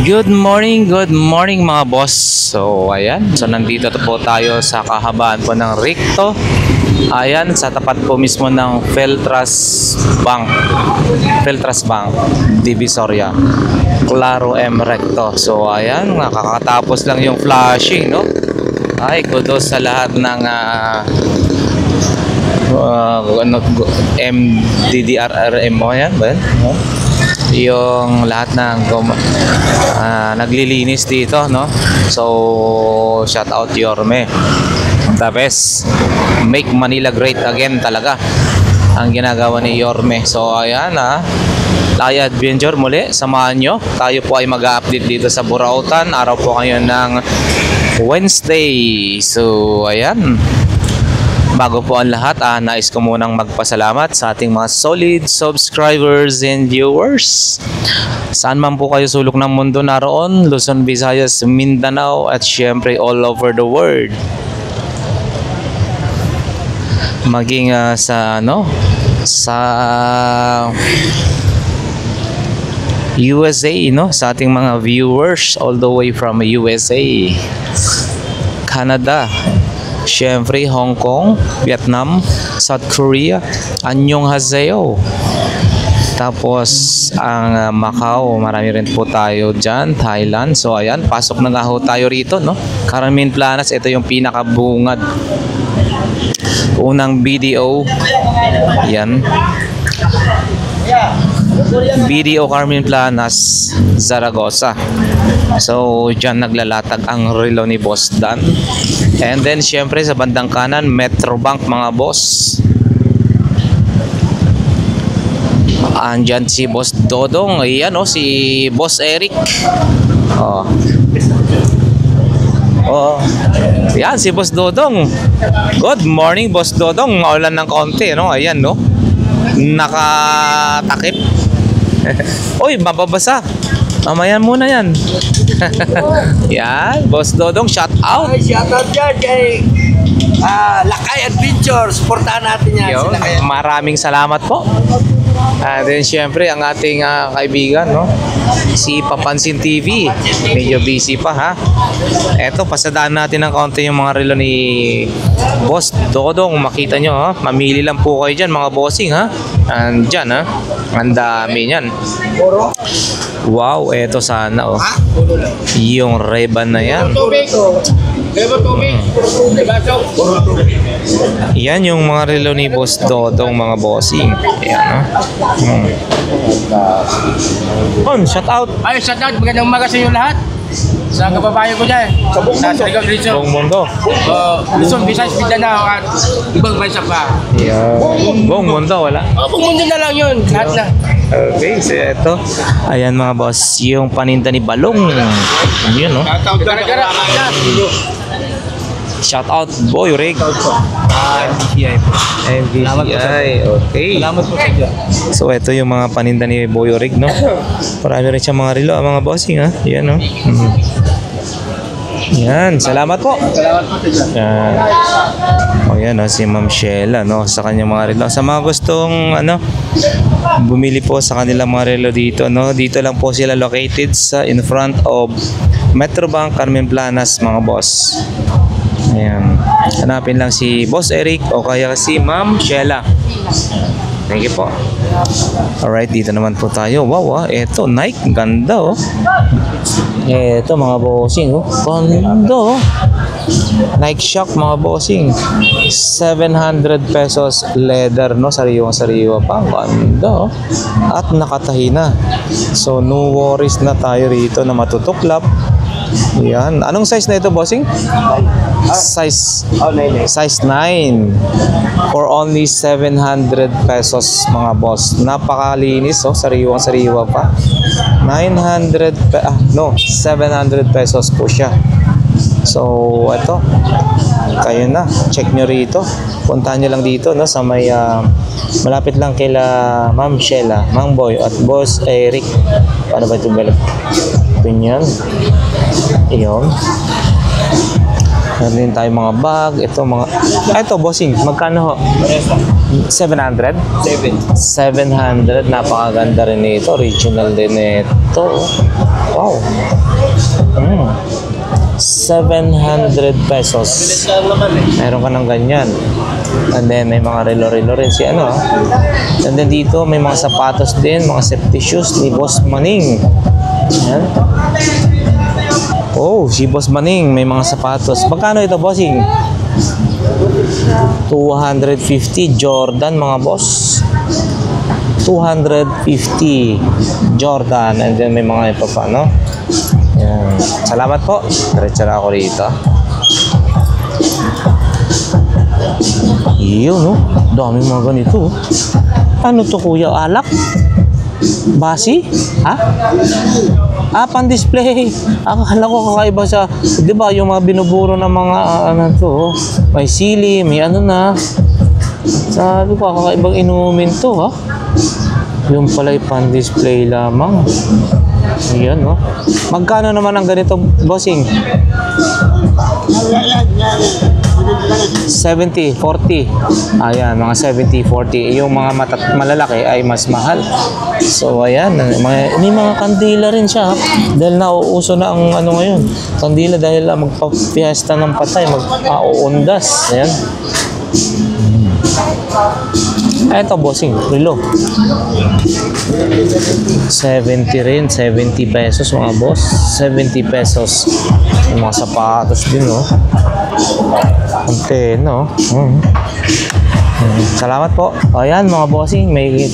Good morning mga boss. So ayan, so nandito po tayo sa kahabaan po ng Recto. Ayan, sa tapat po mismo ng Feltras Bank Divisoria, Claro M Recto. So ayan, nakakatapos lang yung flashing, no? Ay, kudos sa lahat ng MDDRRM mo yan ba? Yung lahat ng naglilinis dito, no? So shout out Yorme, the best, make Manila great again talaga ang ginagawa ni Yorme. So ayan, Laya Adventure muli, samahan nyo. Tayo po ay mag-update dito sa Burautan. Araw po kayo ng Wednesday. So ayan, bago po ang lahat, nais ko munang magpasalamat sa ating mga solid subscribers and viewers. Saan man po kayo sulok ng mundo naroon, Luzon, Visayas, Mindanao, at syempre all over the world. Maging sa USA, no? Sa ating mga viewers all the way from USA, Canada, syempre Hong Kong, Vietnam, South Korea, Annyeonghaseyo. Tapos ang Macau, marami rin po tayo dyan, Thailand. So ayan, pasok na nga ho tayo rito, no? Carmen Planas, ito yung pinakabungad. Unang BDO, yan, BDO Carmen Planas, Zaragoza. So dyan naglalatag ang relo ni Boss Dan. And then syempre sa bandang kanan, Metrobank mga boss. Andyan si Boss Dodong. Ayan, si Boss Eric. Yan si Boss Dodong. Good morning Boss Dodong. Maulan ng konti, no? Ayan, no? Nakatakip. Uy, mababasa. Mamaya muna yan. Yan, Boss Dodong, shout out. Ay, shout out dyan kay Lakay Adventure. Supportahan natin yan. Yo, maraming salamat po. Then syempre ang ating kaibigan, no? Si Papansin TV. Medyo busy pa, ha? Eto, pasadaan natin ng konti yung mga relo ni Boss Dodong. Makita nyo, ha? Mamili lang po kayo dyan mga bossing, ha? Andyan, ha? Ang dami yan. Wow, eto sana, oh. Yung Reban na yan. Yan yung mga relo ni Boss Dodong mga bossing. Ayan, shout out. Ay, shout out. Magandang umaga sa inyo lahat. Sa kababayan ko dyan. Sa Siligao Region. Buong mundo. Luzon, Visayas, Mindanao at ibang bansa pa. Yan. Buong mundo, wala? Buong mundo na lang yun. Lahat na. Okay, so ito. Ayan mga boss, yung paninda ni Balong. Yun, no? Shout out Boy Rig. MVCI po. MVCI, okay. Salamat po sa inyo. So ito yung mga paninda ni Boy Rig, no? Marami rin siya mga relo, mga bossing, ha? Yan, no? Yan, salamat po. Salamat po sa inyo. Yan, no? Si Ma'am Sheila, no? Sa kanyang mga relo. Sa mga gustong, bumili po sa kanilang mga relo dito, no? Dito lang po sila located sa in front of Metrobank Carmen Planas, mga boss. Ayan. Hanapin lang si Boss Eric o kaya si Ma'am Sheila. Thank you po. Alright, dito naman po tayo. Wow, eto Nike, ganda, oh. Eto mga bossing, oh. Ganda, oh. Nike Shock mga bossing. 700 pesos leather, no? Sariwang-sariwa pa. Ganda, oh. At nakatahi na. So no worries na tayo rito na matutuklap. Yan. Anong size na ito, bossing? Size 9. For only 700 pesos mga boss. Napakalinis, oh. Sariwang-sariwa pa. 700 pesos po siya. So, ito. Kayo na. Check nyo rito. Puntahan nyo lang dito, no? Sa may malapit lang kila Ma'am Sheila, Mang Boy at Boss Eric. Paano ba ito? Ganyan. Iyon. Meron din tayo mga bag. Ito mga... ito, bossing. Magkano ho? 700? 700. Napakaganda rin ito. Original din ito. Wow. 700 pesos. Meron ka ng ganyan. And then may mga relo-relo rin si ano. And then dito may mga sapatos din, mga safety shoes ni Boss Maning. Ayan. Oh, si Boss Maning may mga sapatos. Magkano ito, bossing? 250 Jordan, mga boss. 250 Jordan. And then may mga iba pa, no? Yan. Salamat po. Diretso na ako rito. Iyo, no? Dami mga ganito. Ano to, kuya? Alak? Basi? Ha? Ah, pan-display. Akala ko kakaiba sa... di ba yung mga binuburo ng mga ano to? May sili, may ano na. Sabi ko, kakaibang inumin to, ha? Yung pala'y pan-display lamang. Ayan, no? Magkano naman ang ganito, bossing? 70, 40. Ayan, mga 70, 40. Yung mga malalaki ay mas mahal. So, ayan. May mga kandila rin siya. Dahil nauuso na ang ano ngayon. Kandila dahil magpa-fiesta ng patay. Mag-aundas. Ayan. Ito, bossing. Relo. 70 rin. 70 pesos, mga boss. 70 pesos. Yung mga sapatos din, no? Konti, no? Salamat po. Ayan, mga bossing. May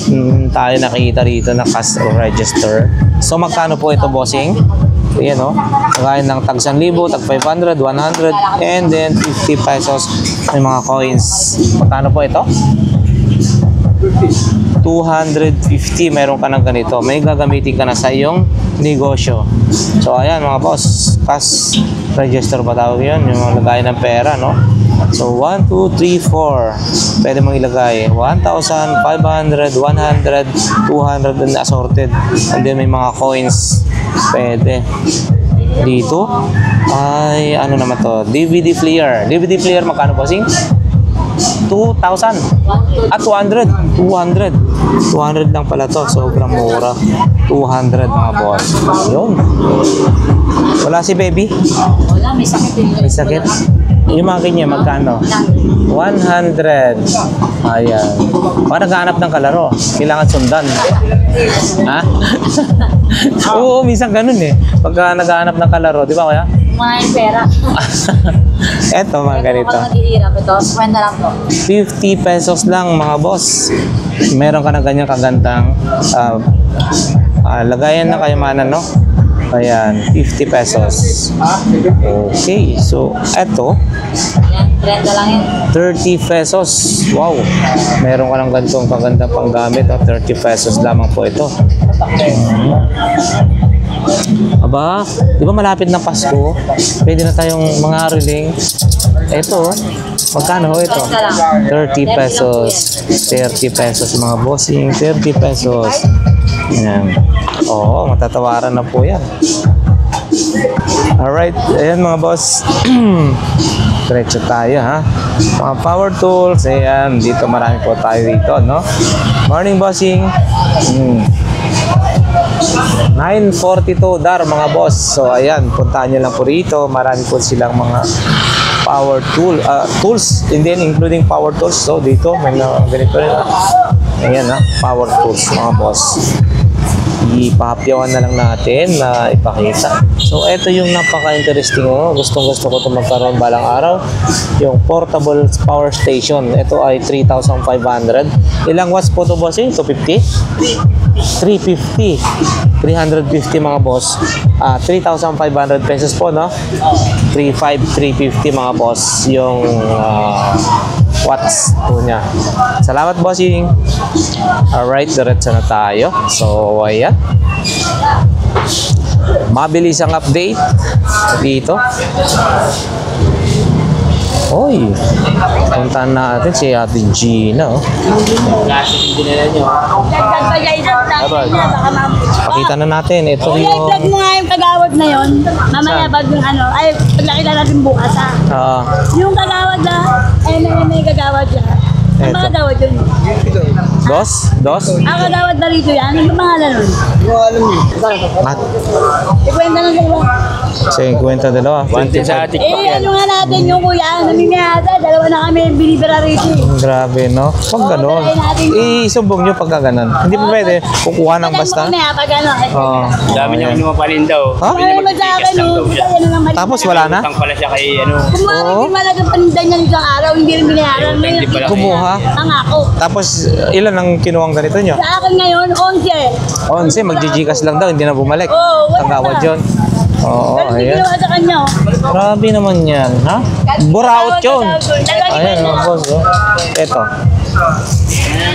tayo nakikita rito na cash register. So, magkano po ito, bossing? Ayan, no? Kagaya ng tag 1,000, tag 500, 100, and then 50 pesos. May mga coins. Magkano po ito? 250. Meron ka ng ganito. May gagamitin ka na sa iyong negosyo. So, ayan mga boss. Cash register ba tawag yun? Yung mga lagay ng pera, no? So, 1, 2, 3, 4. Pwede mong ilagay. 1,000, 500, 100, 200 and assorted. And then may mga coins. Pwede. Dito ay ano naman to? DVD player. DVD player magkano, bossing? 2,000. 200. 200 lang pala to. Sobrang mura. 200 mga boss. Yun. Wala si baby? Wala, may sakit din. May sakit? Yung mga ganyan, magkano? 100. Ayan. Para naghahanap ng kalaro. Kailangan sundan. Ha? Oo, minsan ganun eh. Pagka naghahanap ng kalaro, di ba kaya? Mga yung pera. Eto, mga ganito. Pag naghihirap ito, kwenta lang po. 50 pesos lang, mga boss. Meron ka ng ganyan kagandang lagayan na kayamanan, no? Ayan, 50 pesos. Okay, so eto, Yan, 30 lang yun. 30 pesos. Wow, meron ka ng ganitong kagandang panggamit. 30 pesos lamang po ito. Aba, di ba malapit na Pasko? Pwede na tayong mga riling. Ito, magkano ho ito? 30 pesos. 30 pesos mga bossing. 30 pesos. Yan. Oo, matatawaran na po yan. Alright, ayan mga boss. Diretso tayo, ha? Mga power tools, ayan. Dito marami po tayo dito, no? Morning, bossing. 9:42 dar mga boss. So ayan, puntahan nyo lang po rito. Marami po silang mga power tools, and then including power tools. So dito may ganito rin. Ayan, ha, power tools mga boss. Ipahapyawan na lang natin na ipakita. So ito yung napaka-interesting, gustong gusto ko ito magkaroon balang araw. Yung portable power station. Ito ay 3,500. Ilang watts po ito, bossing? 250? 350. 350 mga boss. 3,500 pesos po, no? 350 mga boss yung watts po niya. Salamat, bossing. Alright, diretso na tayo. So, ayan. Mabilis ang update dito. Oy, puntahan natin si Ate Gina. Ganda Mag-aisang lang Abag. niya, baka Pakita na natin. Ito Kuya, yung... i-vlog mo nga yung kagawad na yun. Mamaya Saan? bag yung ano, ay, paglakita natin bukas ha. Ah, Yung kagawad na, may kagawad siya. Ang Eto. mga kagawad yun. dos? Ang kagawad na rito yan, ano ba pangalan nun? At, Ikwenta lang ko ba? sige, kwenta dalawa. 110 sa atik pa yan. Ano nga natin yung kuya, namimiyata, dalawa na kami binibira rito. Grabe, no? Pag ganon, isumbong nyo pagka ganon. Hindi pa pwede kukuha ng basta. Kami ha, pag ano. Oo. Dami niya inuman pa rin daw. Ha? Ano naman sa akin, lang daw no? siya. Kaya na naman. Tapos wala na? Utang pala siya kay ano. Kumuha Oo. rin malagang panindan niya isang araw, hindi rin binayaran. Hindi pala. Kumuha? Ang ako. Tapos, ilan ang kinuwang ganito nyo? Sa akin ngayon, 11. 11, magjijikas lang daw, hindi na bumalik. Oo, wala Tagawad na. yun. Oo, Pero hindi ayan. ginawa sa kanya. Oh. Grabe naman yan, ha? Buraot yun. Talagang Ayan, mga boss, oh. Ito.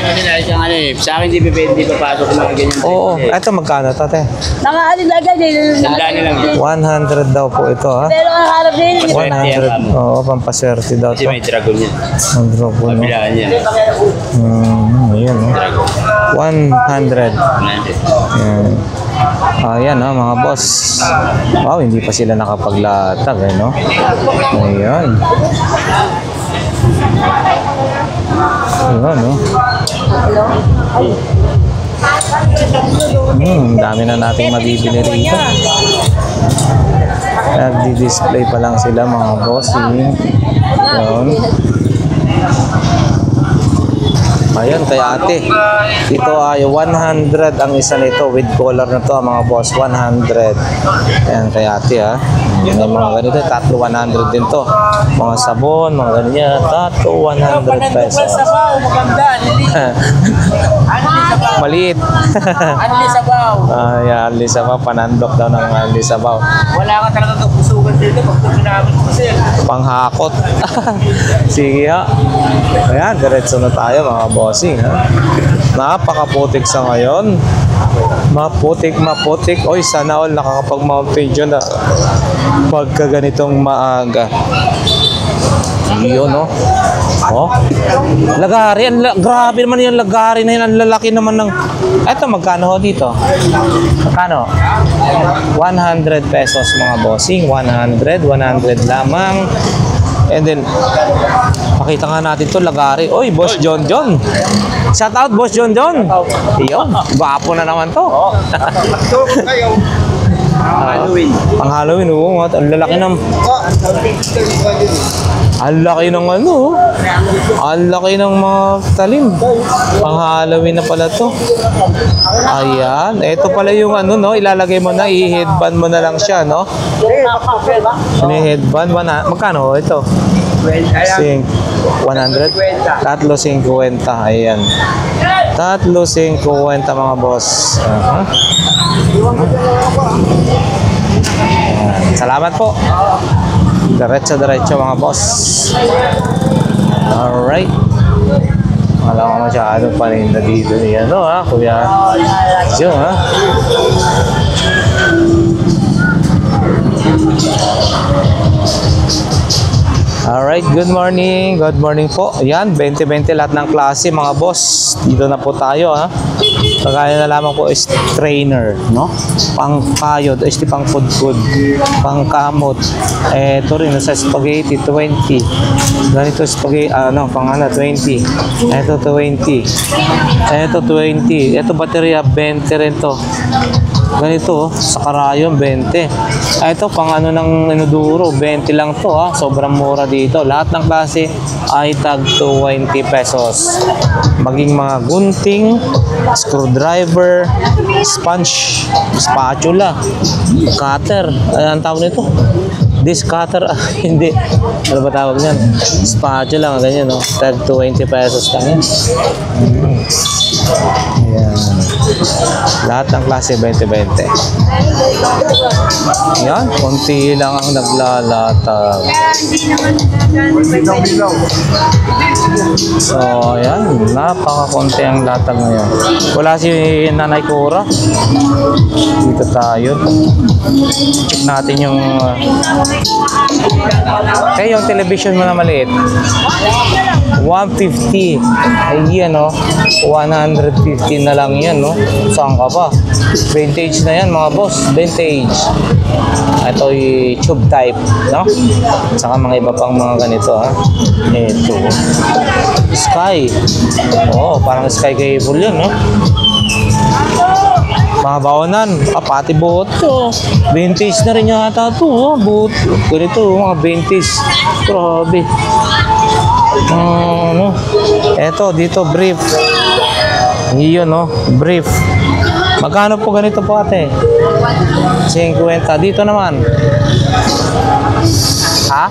Kasi dahil siyang ano eh. Sa akin hindi papasok ng mga ganyan. Oo, ito magkano to, te? Nakaalis agad eh. Tandaan niyo lang yun. 100 daw po ito, ha? Pero ang harap din, hindi pa 100. Oo, pampaswerte daw Kasi to. may dragon yan. Ang dropo, no? Kabilaan yan. Ayan, no? 100. Ayan. Ayan, ha, mga boss. Wow, hindi pa sila nakapaglatag, eh, no? Ayan. Ayan, no? Dami na nating mabibili rito. Nagdi-display pa lang sila, mga bossing. Ayan. Ayan, kaya ate. Ito ay 100 ang isa nito with collar na to, mga boss. 100. Ayan, kaya ate, ha. May mga ganito. Tatlo 100 din to. Mga sabon, mga ganyan. Tatlo 100 pesos. Maganda. Maliit. Anli sabaw. Ayan, Anli Sabaw. Panandok daw ng Anli Sabaw. Wala ka talaga kapusugan dito. Pag namin ko kasi. Panghakot. Sige, ha. Ayan, diretso na tayo, mga bossing, ha. Napakaputik sa ngayon. Maputik. Oy, sana all nakakapag-Mount Pigeon na pagka ganitong maaga. Yun, no? Oh. Lagari. Grabe naman yung lagari na yun. Ang lalaki naman ng... Eto, magkano ho dito? Magkano? 100 pesos, mga bossing. 100 lamang. And then, pakita nga natin to lagari. Oy, Boss John. Shout out, Boss John. Iyon, gwapo na naman to. Halloween. Pang Halloween, oo nga. Ang lalaki ng... Ang laki ng ano. Ang laki ng mga talim. Pang Halloween na pala to. Ayan. Ito pala yung ano, no? Ilalagay mo na, i-headband mo na lang siya, no? Ini-headband. Magkano ito? 100? Tatlo 50. Ayan. Tatlo 50, mga boss. Ayan. Salamat po. Diretso mga boss. Alright. Wala ko masyadong paninda dito. Yan o, ha, kuya. Diyo, ha. Alright, good morning. Good morning po. Ayan, 20-20 lahat ng klase, mga boss. Dito na po tayo, ha. Kagaya na lamang po is trainer, no? Pang kayod, pang food, pang kamot. Ito rin, sa spaghetti, 20. Ganito spaghetti, pang 20. Ito 20. Ito 20. Ito baterya, 20 rin to. Ganito, sa karayon, 20. Ito, pang ng inuduro, 20 lang to, ha. Sobrang mura dito. Lahat ng klase ay tag 20 pesos. Maging mga gunting, screwdriver, sponge, spatula, cutter. Ang tawag nito? This cutter, hindi. Ano ba tawag niyan? Spatula, ganyan, no? Tag 20 pesos lang yan. Ayan. Lahat ng klase 20-20. Yan, konti lang ang naglalatag. So, ayan, napaka-konti ang latag ngayon. Wala si Nanay Cora. Dito tayo. Check natin yung yung television mo na maliit. 150. Ayan, no? 150 na lang yan, no? Saan ka pa? Vintage na yan, mga boss. Vintage. Ito yung tube type, no? At saka mga iba pang mga ganito, ha? Ito. Sky. Oo, parang sky cable yun, no? Mga baonan. Pati buhot to. Vintage na rin yata to, oh. Buhot. Ganito, mga vintage. Grabe. Ano? Eto, dito, brief. Iyon, no? Brief. Magkano po ganito po, ate? 50. Dito naman. Ha?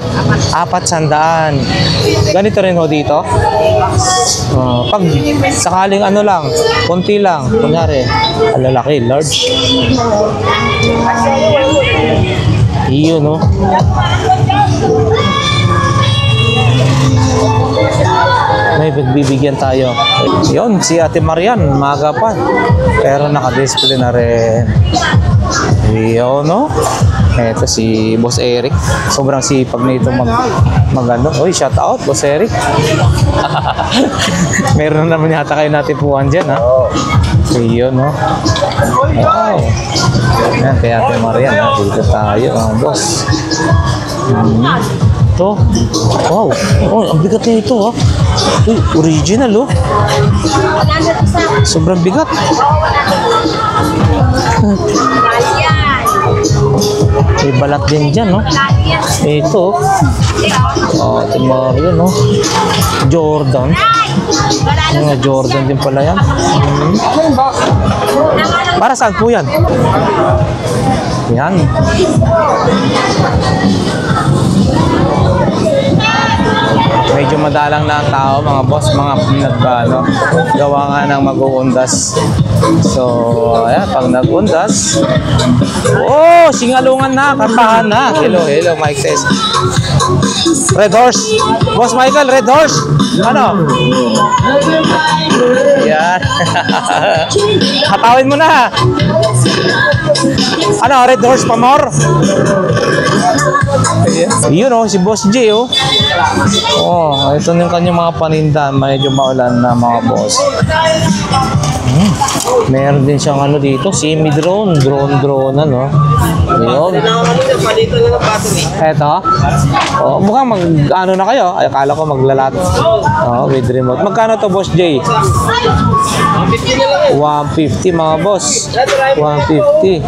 400. Ganito rin ho dito? Pag sakaling ano lang, konti lang. Kunyari, lalaki, large. Iyon, no? May pagbibigyan tayo. Yun, si Ate Marian, maga pa. Pero naka-display na rin. Yun, no? Ito si Boss Eric. Sobrang sipag na ito mag-ano. Uy, shout out, Boss Eric. Meron na naman yata kayo natipuan dyan, ha? Yun, no? Wow. Yan, kay Ate Marian, ha? Dito tayo, mga boss. Ito. Wow. Oh, ang bigat na ito, ha? Uy, original, oh. Sobrang bigat. May balat din dyan, no? Ito. Oh, ito mga yun, no? Jordan. Mga Jordan din pala yan. Para saan po yan? Yan. Medyo madalang na ang tao, mga boss, mga gawa nga ng mag-uundas. So, ayan, pag nag-undas, oh, singalungan na, kantahan na. Hello, Mike says. Red Horse. Boss Michael, Red Horse. Ano? Yan. Hatawin mo na. Ano, Red Horse pa more? Yun, oh, si Boss J, oh. Oh, ito yung kanyang mga paninda. Medyo maulan na, mga boss. Meron din siyang ano dito, semi-drone. Drone, ano. Yun. Eto. Oh, mukhang ano na kayo. Ay, akala ko maglalat. Oh, with remote. Magkano to, Boss J? 150 mga boss. 150.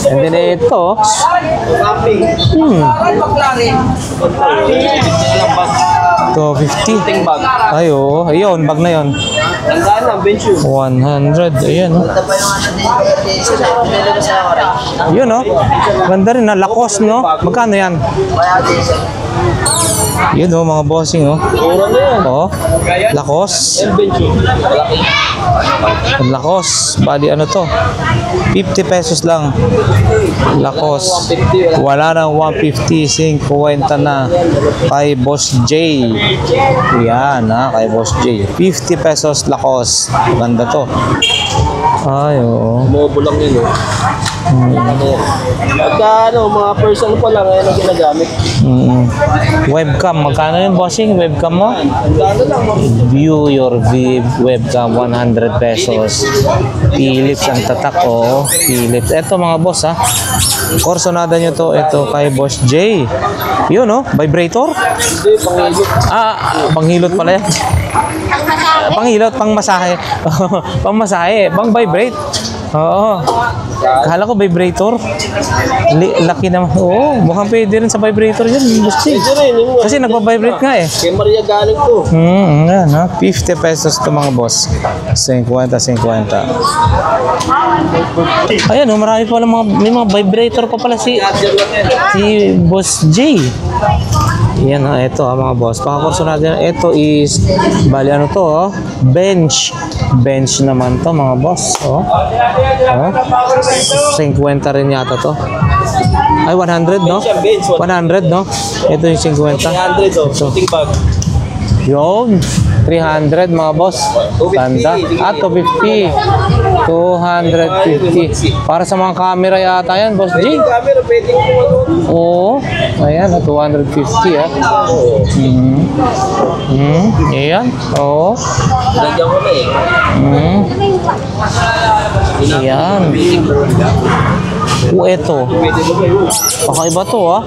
And then ito. 250. Ay, oh. Ayun, bag na yun. 100. Ayan, oh. Yun, oh. Ganda rin na. Lacoste, no? Magkano yan? Yun, oh, mga bossing, oh. Oh. Lacoste. Lacoste. Bali, ano to? 50 pesos lang. Lacoste. Wala nang 150. 50 na. Kay Boss J. Yan, ha. Kay Boss J. 50 pesos Lacoste. Maganda to. Ay, oo. Mobo lang yun, oh. Pagka, mga person pa lang, ngayon ang ginagamit. Webcam. Magkano yung bossing? Webcam mo? View your webcam. 100 pesos. Philips ang tatak, oh. Philips. Ito, mga boss, ha. Corsonada nyo to. Ito kay Boss J. Yun, oh. Vibrator? Hindi, pangilot. Panghilot pala yan. Panghilot, pang masahe. Pang masahe, pang vibrate. Oo. Kala ko vibrator. Laki naman. Oo, mukhang pwede rin sa vibrator yun. Kasi nagpa-vibrate nga, eh. Kay Maria galing to. Yan, ha. 50 pesos to, mga boss. 50. Ayan, oh, marami pala may mga vibrator pa pala si Boss J. Yan, ha. Ito, ha, mga boss. Pakakurso natin. Ito is, bali ano to, oh. Bench naman to, mga boss. Oh. 50 rin yata to. Ay, 100, no? 100, no? Ito yung 50. 300, oh. Shooting bag. Yun. 300, mga boss. Tanda. 250. 250. Para sa mga camera yata yan, Boss G. Camera, pwede mo. Oo. Ayan, 250 ah. Ayan, oo. Lagyan ko na eh. Ayan. Ito. Kakaiba to ah.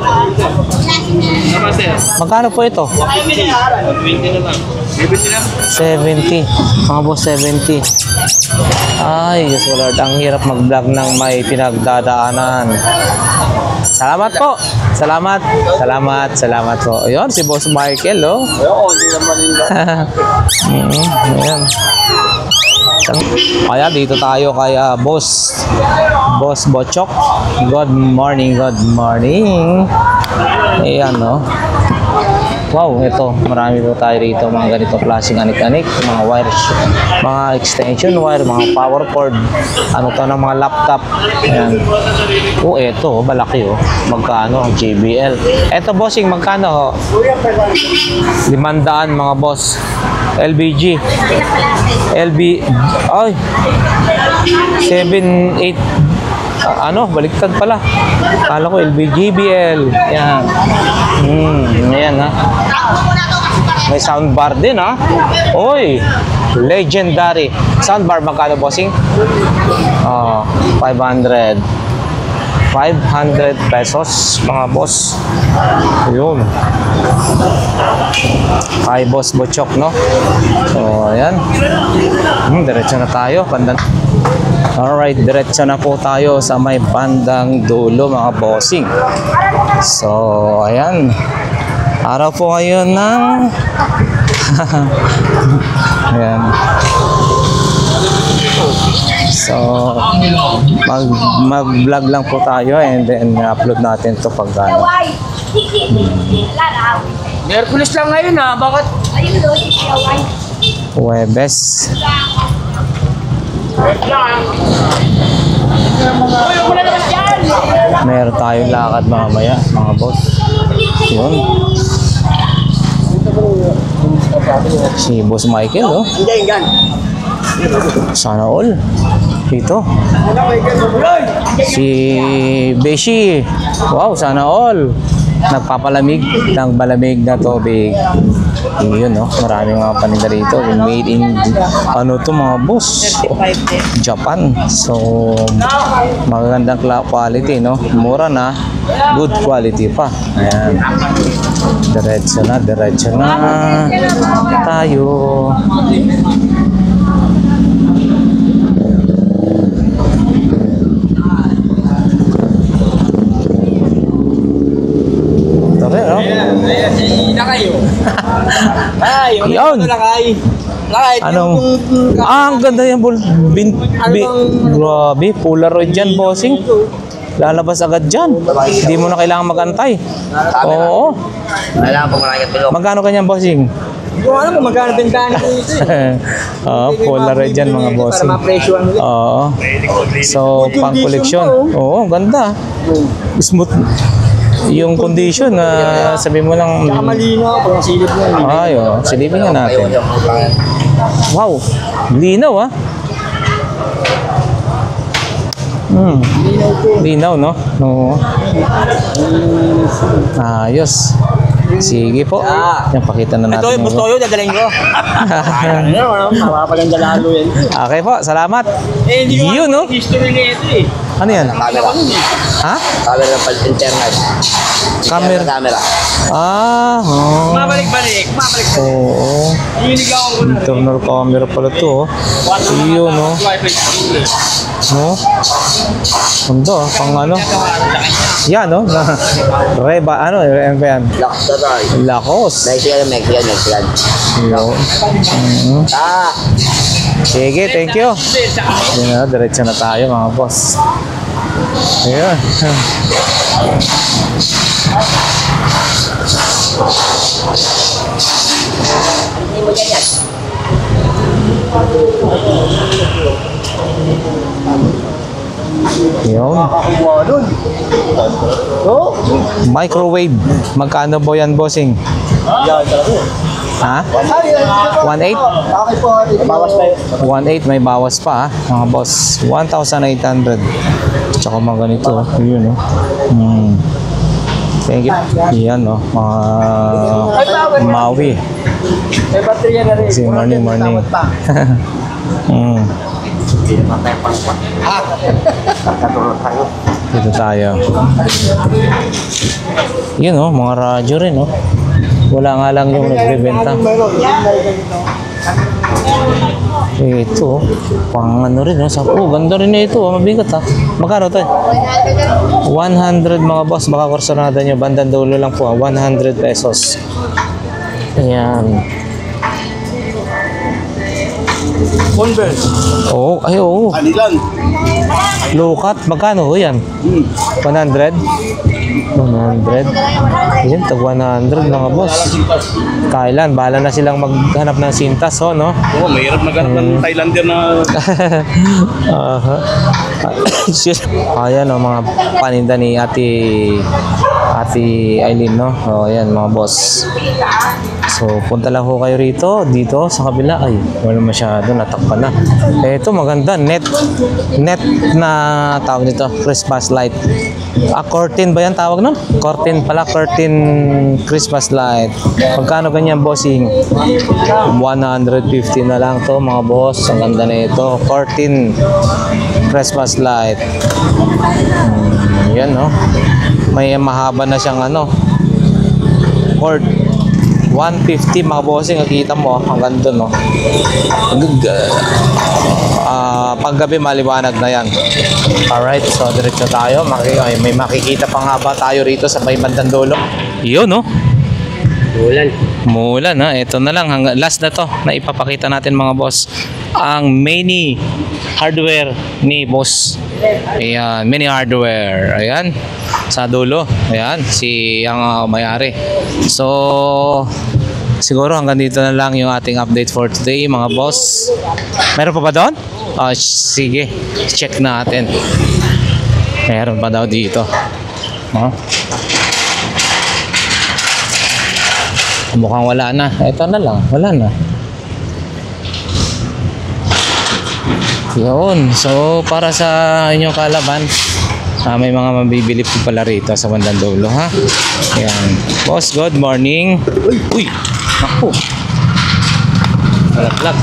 Magkano po ito? 70. Mga boss, 70. Ay, Diyos ko Lord. Ang hirap mag-vlog ng may pinagdadaanan. Salamat po. Salamat. Salamat. Salamat po. Ayun, si Boss Michael, oh. Oo, hindi naman nila. Ayan. Kaya dito tayo kay Boss Bochok. Good morning, good morning. Ayan, no. Wow, ito, marami po tayo rito mga ganito klaseng anik-anik, mga wires, mga extension wire, mga power cord, ano to ng mga laptop. Ayan. Oh, ito, malaki oh. Magkano ang JBL? Ito bossing, magkano ho? 500 mga boss. LBG. Ay. 7, 8. Baliktad pala. Kala ko LBGBL. Yan. Ayan ha. May soundbar din ha. Oy. Legendary. Soundbar magkano bossing? 500. 500 pesos mga boss. Ayun. Kay Boss Bochok, no? So, ayan. Diretso na tayo. Alright, diretso na po tayo sa may bandang dulo mga bossing. So, ayan. Araw po ngayon ng ayan. So, mag-vlog lang po tayo and then upload natin to pag ano. Merkulis lang ngayon ha, bakit? Huwebes. Meron tayong lakad mamaya, mga boss. Yun. Si Boss Michael, oh. Sana all. Dito. Si Beshi. Wow, sana all. Nagpapalamig ng malamig na tubig. Yun, no? Maraming mga paninda rito. Made in, ano to mga boss? Japan. So, magagandang quality, no? Mura na. Good quality pa. Ayan. Diretso na tayo. Yun. Anong? Ang ganda yan, grabe, Polaroid dyan, bossing. Lalabas agad dyan. Hindi mo na kailangan magantay. Oo. Magkano kanyang bossing? Hindi ko alam kung magkano bentahan ko ito eh. Polaroid dyan mga bossing. Oo. So, pang koleksyon. Oo, ganda. Smooth. Yung condition na sabi mo lang Malinaw pag nasilip mo. ay, silipin nga natin. Wow, linaw ah. Linaw, no? No. Ayos. Sige po. Yan, pakita na natin. Ito yung busto yun, dadalhin ko. Mapapaganda lalo yan. Okay po, salamat. Hindi ko Yun, no? history na ito eh. Ano yan? Camera. Ha? Camera pal internet. Camera. Oo. Mabalik-balik. Oo. Niligaw ko na. Internal camera pala to, oh. Yun, no? No? Ganda, pang ano? Yan, no? Reba, ano? Yan ba yan? Lakos. Mexican. Yun. Sige, thank you. Yun na, diretso na tayo mga boss. Ayun. Yun. Microwave. Magkano po yan, bossing? Ha? 1.8? 1.8, may bawas pa ha, mga boss. 1,800. Tsaka mga ganito. Yun, oh. yung yan, no? Mga Maui. May baterya na rin. Kasi morning. Mm. Ha? Katulog tayo. Dito tayo. Yun, no? Mga radyo rin, no? Wala nga lang yung nagbebenta. Ito, pang ano rin, no? Ganda rin na ito, mabigat ha. Magkano to? 100 mga boss, baka kursunada nyo. Bandang dulo lang po, 100 pesos. Ayan. Converse. Oo, ay oo. Kanilan. Low cut, magkano ho yan? 100? 100? Yan, tag 100 mga boss. Kailan, bahala na silang maghanap ng sintas, ho, no? Oo, mahirap maghanap ng Thailander na... Ayan, oh, mga paninda ni Ate Aileen, no? O, ayan, mga boss. So, punta lang ho kayo rito, dito, sa kabila. Ay, wala masyado, natakpan na. Ito, maganda, net na tawag nito, Christmas light. Curtain ba yan tawag no? Curtain pala, curtain Christmas light. Magkano ganyan, bossing? 150 na lang to mga boss. Ang ganda na ito. Curtain Christmas light. Yan, no? May mahaba na siyang ano, cord. 150 mga bossing, nakita mo, hanggang doon, no? Paggabi maliwanag na yan. Alright, so diretso tayo. May makikita pa nga ba tayo rito sa may bandang dulo? Yun, no? Mulan, ha? Ito na lang, last na to na ipapakita natin mga boss. Ang mini hardware ni boss. Ayan, mini hardware. Ayan, sa dulo. Ayan, si ang may-ari. So, siguro hanggang dito na lang yung ating update for today mga boss. Meron pa ba doon? Sige, check natin. Meron pa daw dito. Mukhang wala na. Ito na lang, wala na. Yun. So, para sa inyong kalaban, may mga mabibili po pala rito sa bandang dulo, ha? Ayan. Boss, good morning. Uy! Ako. Lag. Lag.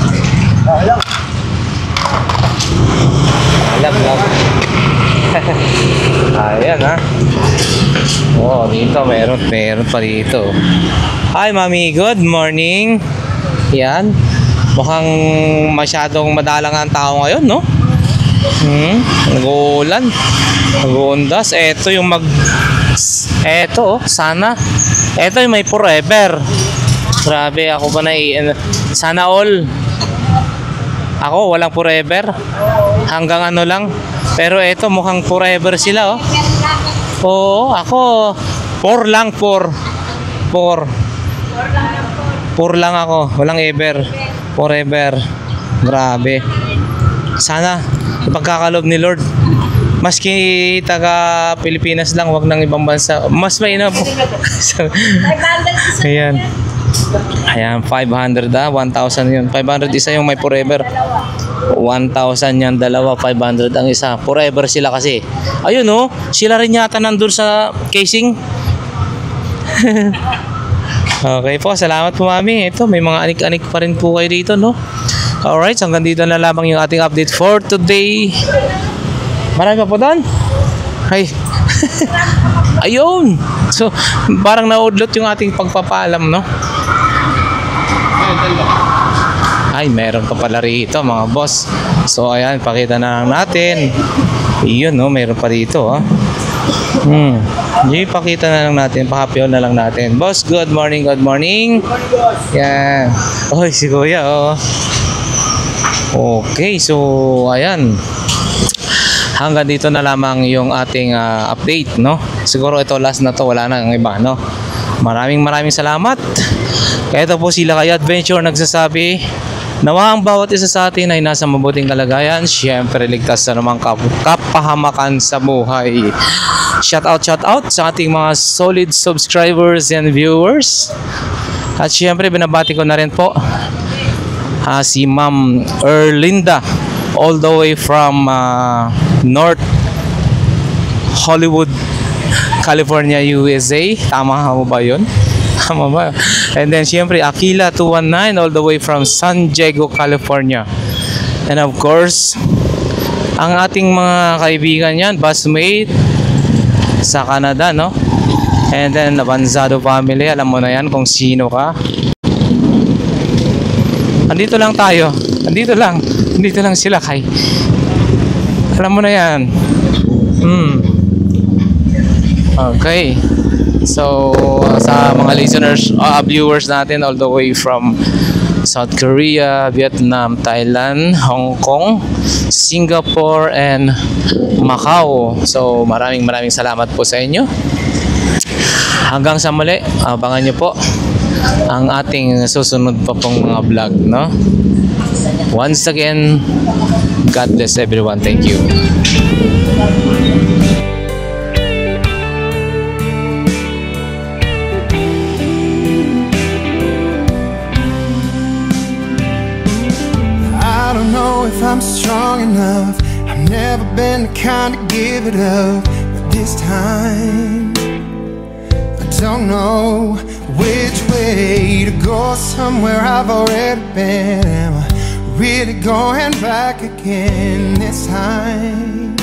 Ayan, ha? Oh, dito meron pa dito. Hi, Mami. Good morning. Yan. Mukhang masyadong madalang ang tao ngayon, no? Nag-uulan. Nag-uundas. Ito yung Ito, sana. Ito yung may forever. Grabe, ako ba sana all. Ako, walang forever. Hanggang ano lang. Pero ito, mukhang forever sila, oh. Oo, ako 4 lang. Lang ako, walang ever. Forever. Grabe. Sana ipagkakalob ni Lord. Maski taga Pilipinas lang, wag ng ibang bansa. Mas mainam po. Ayan. Ayan, 500 1,000 yun. 500 isa yung may forever. 1,000 yan, dalawa, 500 ang isa. Forever sila kasi. Ayun, oh, sila rin yata nandun sa casing. Okay po, salamat po Mami. Ito, may mga anik-anik pa rin po kayo dito, no? Alright, hanggang dito na lamang yung ating update for today. Marami pa po doon? Ay. Ayun. So, parang naudlot yung ating pagpapaalam, no? Ay, meron pa pala rito mga boss. So, ayan, pakita na lang natin. Iyon, no? Meron pa dito, oh. Pakita na lang natin, pakapyaw na lang natin. Boss, good morning. Yan. Oy, si Kuya, oh. Okay, so ayan. Hanggang dito na lamang yung ating update, no? Siguro ito last na to, wala na ang iba, no? Maraming salamat. Kaya ito po sila kay Adventure nagsasabi, nawa ang bawat isa sa atin ay nasa mabuting kalagayan, syempre ligtas na namang kapahamakan sa buhay. Shout out sa ating mga solid subscribers and viewers. At syempre binabati ko na rin po si Ma'am Erlinda all the way from North Hollywood, California, USA. Tama mo ba yun? Tama ba? And then, syempre, Aquila 219 all the way from San Diego, California. And of course, ang ating mga kaibigan yan, busmate sa Canada, no? And then, Avanzado family, alam mo na yan kung sino ka. Andito lang tayo. Andito lang sila kay. Alam mo na yan. Okay. So, sa mga listeners, viewers natin all the way from South Korea, Vietnam, Thailand, Hong Kong, Singapore, and Macau. So, maraming salamat po sa inyo. Hanggang sa muli, abangan nyo po ang ating susunod pa pong mga vlog, no? Once again, God bless everyone. Thank you. I don't know if I'm strong enough. I've never been the kind to give it up, but this time I don't know which way to go. Somewhere I've already been. Am I really going back again this time?